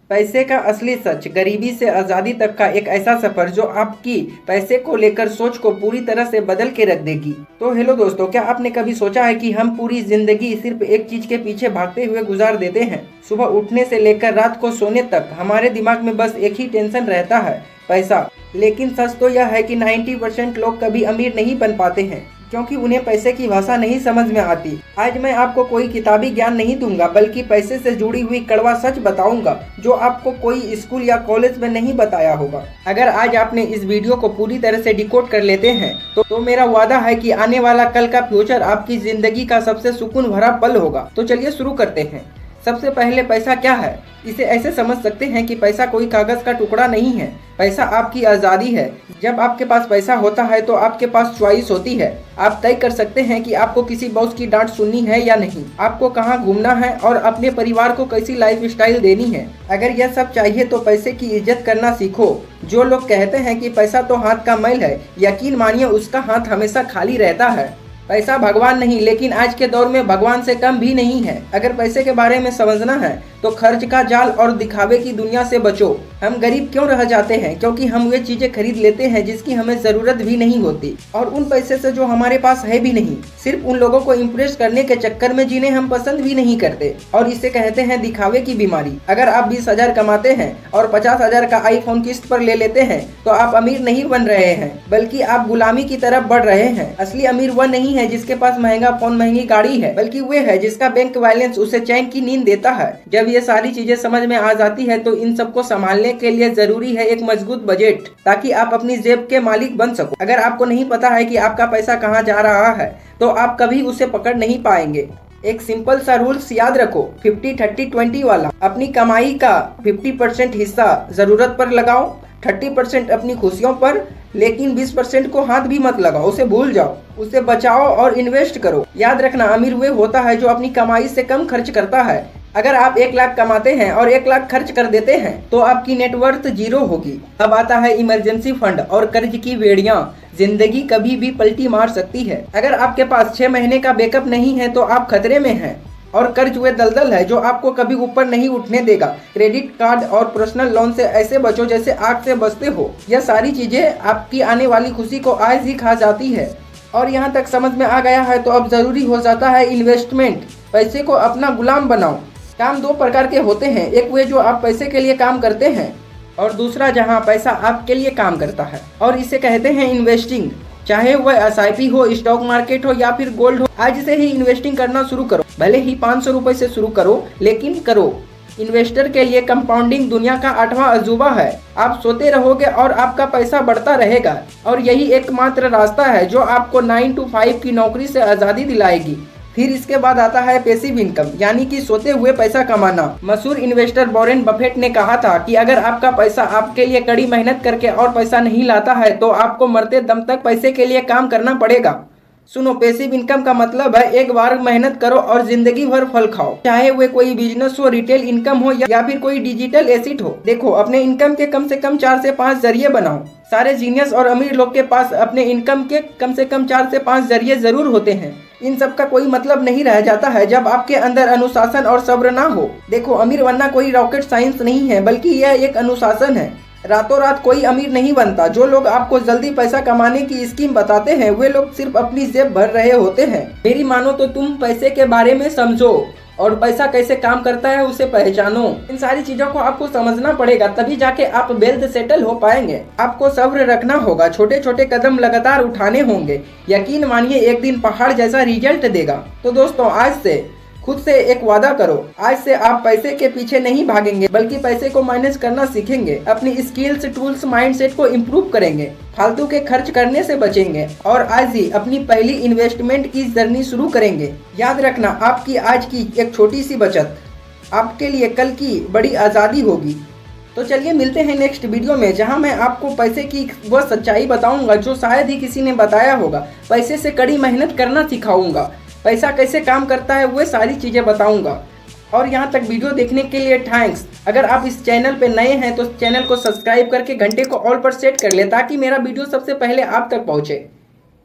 पैसे का असली सच, गरीबी से आज़ादी तक का एक ऐसा सफर जो आपकी पैसे को लेकर सोच को पूरी तरह से बदल के रख देगी। तो हेलो दोस्तों, क्या आपने कभी सोचा है कि हम पूरी जिंदगी सिर्फ एक चीज के पीछे भागते हुए गुजार देते हैं। सुबह उठने से लेकर रात को सोने तक हमारे दिमाग में बस एक ही टेंशन रहता है, पैसा। लेकिन सच तो यह है कि 90% लोग कभी अमीर नहीं बन पाते हैं क्योंकि उन्हें पैसे की भाषा नहीं समझ में आती। आज मैं आपको कोई किताबी ज्ञान नहीं दूंगा, बल्कि पैसे से जुड़ी हुई कड़वा सच बताऊंगा जो आपको कोई स्कूल या कॉलेज में नहीं बताया होगा। अगर आज आपने इस वीडियो को पूरी तरह से डिकोड कर लेते हैं तो मेरा वादा है कि आने वाला कल का फ्यूचर आपकी जिंदगी का सबसे सुकून भरा पल होगा। तो चलिए शुरू करते हैं। सबसे पहले, पैसा क्या है? इसे ऐसे समझ सकते हैं कि पैसा कोई कागज का टुकड़ा नहीं है। पैसा आपकी आज़ादी है। जब आपके पास पैसा होता है तो आपके पास चॉइस होती है। आप तय कर सकते हैं कि आपको किसी बॉस की डांट सुननी है या नहीं, आपको कहाँ घूमना है और अपने परिवार को कैसी लाइफ स्टाइल देनी है। अगर यह सब चाहिए तो पैसे की इज्जत करना सीखो। जो लोग कहते हैं कि पैसा तो हाथ का मैल है, यकीन मानिए उसका हाथ हमेशा खाली रहता है। पैसा भगवान नहीं, लेकिन आज के दौर में भगवान से कम भी नहीं है। अगर पैसे के बारे में समझना है तो खर्च का जाल और दिखावे की दुनिया से बचो। हम गरीब क्यों रह जाते हैं? क्योंकि हम वे चीजें खरीद लेते हैं जिसकी हमें जरूरत भी नहीं होती, और उन पैसे से जो हमारे पास है भी नहीं। सिर्फ उन लोगों को इम्प्रेस करने के चक्कर में जिन्हें हम पसंद भी नहीं करते, और इसे कहते हैं दिखावे की बीमारी। अगर आप 20,000 कमाते हैं और 50,000 का आईफोन किस्त पर ले लेते हैं तो आप अमीर नहीं बन रहे हैं, बल्कि आप गुलामी की तरफ बढ़ रहे हैं। असली अमीर वह नहीं है जिसके पास महंगा फोन, महंगी गाड़ी है, बल्कि वे है जिसका बैंक बैलेंस उसे चैन की नींद देता है। जब ये सारी चीजें समझ में आ जाती है तो इन सबको संभालने के लिए जरूरी है एक मजबूत बजट, ताकि आप अपनी जेब के मालिक बन सको। अगर आपको नहीं पता है कि आपका पैसा कहाँ जा रहा है तो आप कभी उसे पकड़ नहीं पाएंगे। एक सिंपल सा रूल्स याद रखो, 50-30-20 वाला। अपनी कमाई का 50% हिस्सा जरूरत पर लगाओ, 30% अपनी खुशियों पर, लेकिन 20% को हाथ भी मत लगाओ, उसे भूल जाओ। उसे बचाओ और इन्वेस्ट करो। याद रखना, अमीर वे होता है जो अपनी कमाई से कम खर्च करता है। अगर आप 1 लाख कमाते हैं और 1 लाख खर्च कर देते हैं तो आपकी नेटवर्थ 0 होगी। अब आता है इमरजेंसी फंड और कर्ज की बेड़ियां। जिंदगी कभी भी पलटी मार सकती है। अगर आपके पास 6 महीने का बैकअप नहीं है तो आप खतरे में हैं, और कर्ज वे दलदल है जो आपको कभी ऊपर नहीं उठने देगा। क्रेडिट कार्ड और पर्सनल लोन से ऐसे बचो जैसे आग से बचते हो। यह सारी चीजें आपकी आने वाली खुशी को आज ही खा जाती है। और यहाँ तक समझ में आ गया है तो अब जरूरी हो जाता है इन्वेस्टमेंट। पैसे को अपना गुलाम बनाओ। काम 2 प्रकार के होते हैं, एक वे जो आप पैसे के लिए काम करते हैं, और दूसरा जहाँ पैसा आपके लिए काम करता है, और इसे कहते हैं इन्वेस्टिंग। चाहे वह SIP हो, स्टॉक मार्केट हो या फिर गोल्ड हो, आज से ही इन्वेस्टिंग करना शुरू करो। भले ही 500 रुपए से शुरू करो, लेकिन करो। इन्वेस्टर के लिए कंपाउंडिंग दुनिया का 8वां अजूबा है। आप सोते रहोगे और आपका पैसा बढ़ता रहेगा, और यही एकमात्र रास्ता है जो आपको 9 to 5 की नौकरी से आज़ादी दिलाएगी। फिर इसके बाद आता है पैसिव इनकम, यानी कि सोते हुए पैसा कमाना। मशहूर इन्वेस्टर वॉरेन बफेट ने कहा था कि अगर आपका पैसा आपके लिए कड़ी मेहनत करके और पैसा नहीं लाता है तो आपको मरते दम तक पैसे के लिए काम करना पड़ेगा। सुनो, पैसिव इनकम का मतलब है एक बार मेहनत करो और जिंदगी भर फल खाओ। चाहे वे कोई बिजनेस हो, रिटेल इनकम हो या फिर कोई डिजिटल एसेट हो। देखो, अपने इनकम के कम से कम 4 से 5 जरिए बनाओ। सारे जीनियस और अमीर लोग के पास अपने इनकम के कम से कम 4 से 5 जरिए जरूर होते हैं। इन सब का कोई मतलब नहीं रह जाता है जब आपके अंदर अनुशासन और सब्र ना हो। देखो, अमीर बनना कोई रॉकेट साइंस नहीं है, बल्कि यह एक अनुशासन है। रातों रात कोई अमीर नहीं बनता। जो लोग आपको जल्दी पैसा कमाने की स्कीम बताते हैं वे लोग सिर्फ अपनी जेब भर रहे होते हैं। मेरी मानो तो तुम पैसे के बारे में समझो और पैसा कैसे काम करता है उसे पहचानो। इन सारी चीजों को आपको समझना पड़ेगा, तभी जाके आप वेल्थ सेटल हो पाएंगे। आपको सब्र रखना होगा, छोटे छोटे कदम लगातार उठाने होंगे। यकीन मानिए एक दिन पहाड़ जैसा रिजल्ट देगा। तो दोस्तों, आज से खुद से एक वादा करो। आज से आप पैसे के पीछे नहीं भागेंगे, बल्कि पैसे को मैनेज करना सीखेंगे। अपनी स्किल्स, टूल्स, माइंडसेट को इम्प्रूव करेंगे, फालतू के खर्च करने से बचेंगे, और आज ही अपनी पहली इन्वेस्टमेंट की जर्नी शुरू करेंगे। याद रखना, आपकी आज की एक छोटी सी बचत आपके लिए कल की बड़ी आज़ादी होगी। तो चलिए मिलते हैं नेक्स्ट वीडियो में, जहां मैं आपको पैसे की वह सच्चाई बताऊंगा जो शायद ही किसी ने बताया होगा। पैसे से कड़ी मेहनत करना सिखाऊंगा, पैसा कैसे काम करता है वो सारी चीज़ें बताऊंगा। और यहाँ तक वीडियो देखने के लिए थैंक्स। अगर आप इस चैनल पे नए हैं तो चैनल को सब्सक्राइब करके घंटे को ऑल पर सेट कर ले, ताकि मेरा वीडियो सबसे पहले आप तक पहुँचे।